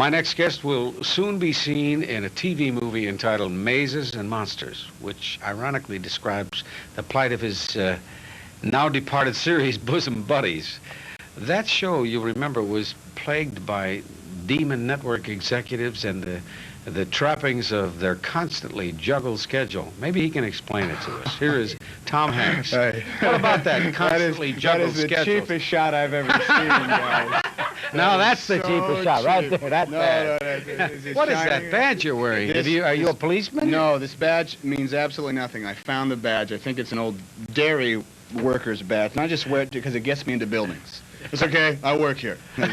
My next guest will soon be seen in a TV movie entitled Mazes and Monsters, which ironically describes the plight of his now departed series, Bosom Buddies. That show, you'll remember, was plagued by demon network executives and the trappings of their constantly juggled schedule. Maybe he can explain it to us. Here is Tom Hanks. What about that constantly juggled schedule? That is the cheapest shot I've ever seen, guys. No, that's the cheapest shot right there. That badge. What is that badge you're wearing? Are you a policeman? No, this badge means absolutely nothing. I found the badge. I think it's an old dairy worker's badge. And I just wear it because it gets me into buildings. It's okay. I work here. He's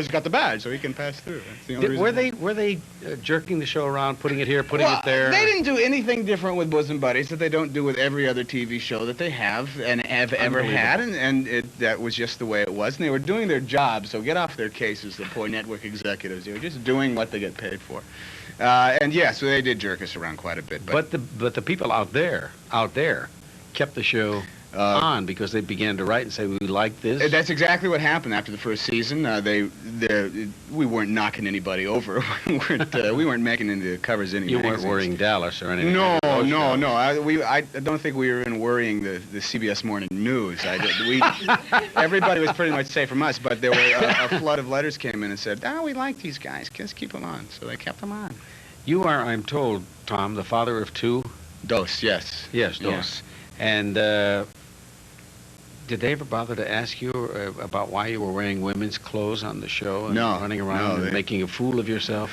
got the badge, so he can pass through. That's the only reason. Were they jerking the show around, putting it here, putting it there? They didn't do anything different with Bosom Buddies that they don't do with every other TV show that they have and have ever had, and that was just the way it was. And they were doing their job, so get off their cases, the poor network executives. They were just doing what they get paid for. So they did jerk us around quite a bit. But the people out there kept the show on because they began to write and say, we like this. That's exactly what happened after the first season. We weren't knocking anybody over. we weren't making into covers any You weren't magazines. worrying Dallas or anything. No. I don't think we were even worrying the CBS Morning News. Everybody was pretty much safe from us, but there were a flood of letters came in and said, we like these guys. Let's keep them on. So they kept them on. You are, I'm told, Tom, the father of two? Dos, yes. Yes, Dos. Yeah. And did they ever bother to ask you about why you were wearing women's clothes on the show and running around and making a fool of yourself?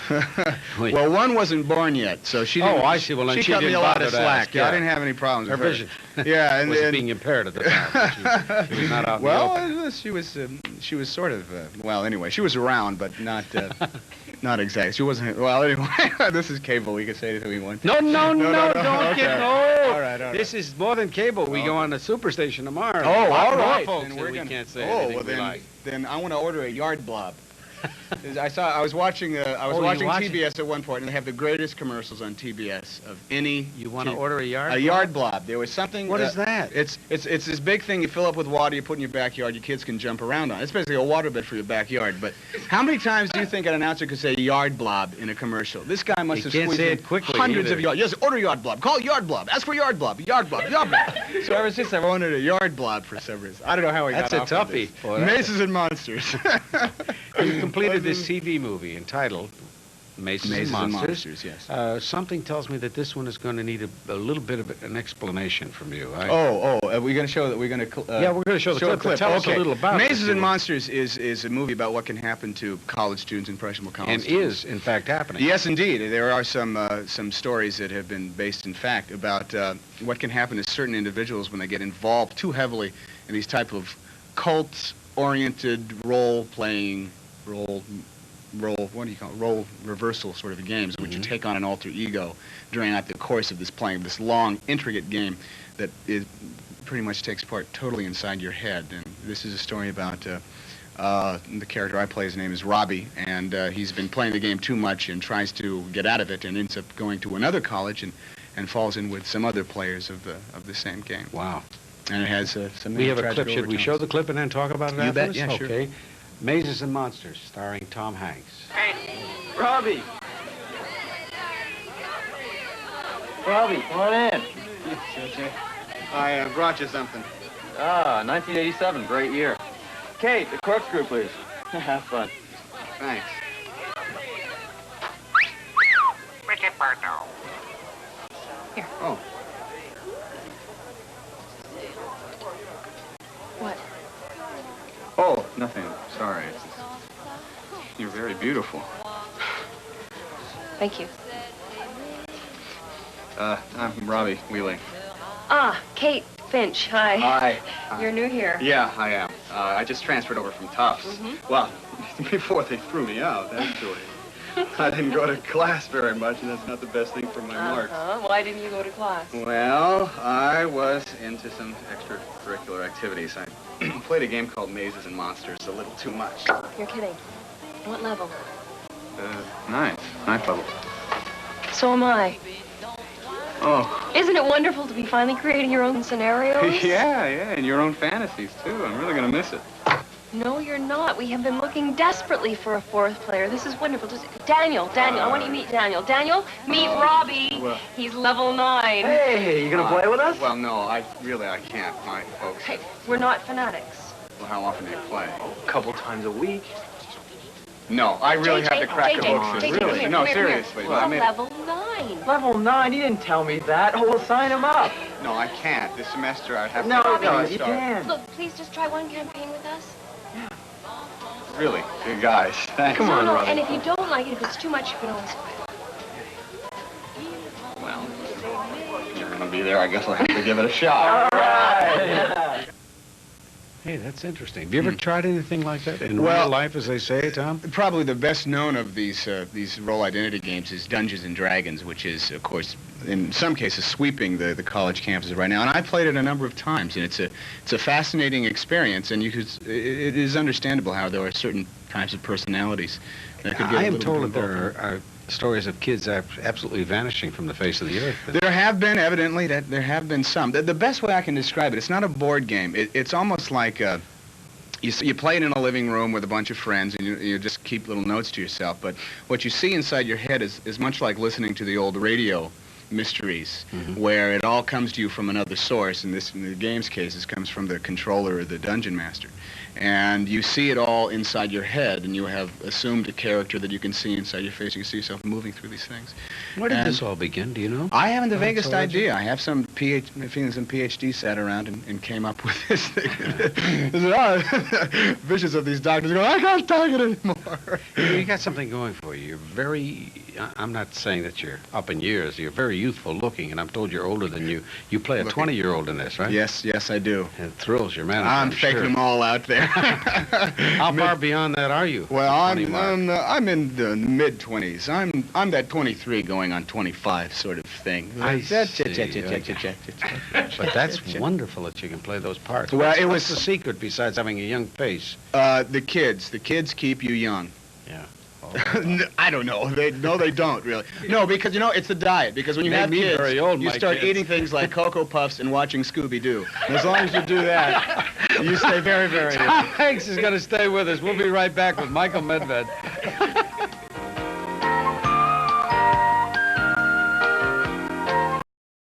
Well, one wasn't born yet, so she didn't. Oh, I see. Well, then she cut me a lot of slack. Yeah. I didn't have any problems with her vision. Yeah, was being impaired at the time. She was not out in the open. She was sort of. Anyway, she was around, but not. Not exactly. She wasn't. Well, anyway, this is cable. We can say anything we want. No, don't okay. get All right. This is more than cable. We go on the Superstation tomorrow. Oh, all right. Folks, then we're we can't say anything well, we then, like. Then I want to order a yard blob. I was watching TBS at one point, and they have the greatest commercials on TBS of any. You want to order a yard blob? A yard blob. There was something. What is that? It's this big thing you fill up with water, you put in your backyard, your kids can jump around on. It's basically a waterbed for your backyard. But how many times do you think an announcer could say yard blob in a commercial? This guy must have squeezed say it quickly hundreds of yards. Yes, order yard blob. Call yard blob. Ask for yard blob. Yard blob. Yard blob. So ever since I've wanted a yard blob for some reason. I don't know how he got off. That's a toughie. Boy, Mazes and Monsters. You completed this TV movie entitled Mazes and Monsters. Yes. Something tells me that this one is going to need a little bit of an explanation from you. Are we going to show that? We're going to. Yeah, we're going to show the clip. Tell us a little about it. Mazes and Monsters is a movie about what can happen to college students, impressionable college students. And is, in fact, happening. Yes, indeed. There are some stories that have been based in fact about what can happen to certain individuals when they get involved too heavily in these type of cult-oriented role-playing, role reversal sort of games, which you take on an alter ego during the course of this long, intricate game that pretty much takes part totally inside your head. And this is a story about the character I play. His name is Robbie, and he's been playing the game too much and tries to get out of it, and ends up going to another college and falls in with some other players of the same game. Wow. And it has some. We have a clip. Should we show the clip and then talk about it? You bet. Yeah, sure. Okay. Mazes and Monsters, starring Tom Hanks. Hey, Robbie! Robbie, come on in. I brought you something. 1987, great year. Kate, the corkscrew, please. Have fun. Thanks. Here. Oh. What? Oh, nothing. Sorry. You're very beautiful. Thank you. I'm Robbie Wheeling. Kate Finch. Hi. Hi. You're new here. Yeah, I am. I just transferred over from Tufts. Well, before they threw me out, actually. I didn't go to class very much, and that's not the best thing for my marks. Why didn't you go to class? Well, I was into some extracurricular activities. I played a game called Mazes and Monsters a little too much. You're kidding. What level? Ninth level. So am I. Oh. Isn't it wonderful to be finally creating your own scenarios? Yeah, and your own fantasies, too. I'm really going to miss it. No, you're not. We have been looking desperately for a fourth player. This is wonderful. Just Daniel, I want you to meet Daniel. Daniel, meet Robbie. well- He's level 9. Hey, you gonna play with us? Well, no, I can't. My folks. Hey, we're not fanatics. Well, how often do you play? A couple times a week. No, I really have to crack the JJ, books. JJ, Really? come No, here, seriously. Come I here. mean, Level 9. Level 9? You didn't tell me that. Oh, we'll sign him up. no, I can't. This semester I have No, to. no, you start. can. Look, please just try one campaign with us. Really? Good guys. Thanks. Come on, no, Robbie. and if you don't like it, if it's too much, you can always quit. Well, you're gonna be there. I guess I'll have to give it a shot. All right. Hey, that's interesting. Have you ever tried anything like that in Well- real life, as they say, Tom? Probably the best known of these role identity games is Dungeons and Dragons, which is, of course, in some cases sweeping the college campuses right now. And I played it a number of times, and it's a fascinating experience. And it is understandable how there are certain types of personalities that could get I a am little told bit that involved. there are stories of kids absolutely vanishing from the face of the earth. There have been, evidently, that there have been some. The best way I can describe it, it's not a board game. It's almost like you play it in a living room with a bunch of friends, and you just keep little notes to yourself. But what you see inside your head is much like listening to the old radio mysteries, where it all comes to you from another source. And this, in the game's case, it comes from the controller or the dungeon master. And you see it all inside your head, and you have assumed a character that you can see inside your face. You can see yourself moving through these things. Where did And this all begin? Do you know? I haven't the Oh, vaguest so did you? idea. I have some PhD sat around and came up with this thing. Visions of these doctors going, I can't take it anymore. You got something going for you. You're very, I'm not saying that you're up in years. You're very youthful looking, and I'm told you're older than you. You play a Looking. 20-year-old in this, right? Yes, I do. It thrills your manager. I'm faking sure. them all out there. How far beyond that are you? Well, The 20 mark? I'm in the mid-20s. I'm that 23 going on 25 sort of thing. I see. But that's wonderful that you can play those parts. Well, it What's was- the secret besides having a young face? The kids keep you young. Yeah. I don't know. They don't really. No, because it's the diet. Because when you Made have me kids, very old, you my start kids. eating things like Cocoa Puffs and watching Scooby-Doo. And as long as you do that, you stay very, very. Tom Hanks is going to stay with us. We'll be right back with Michael Medved.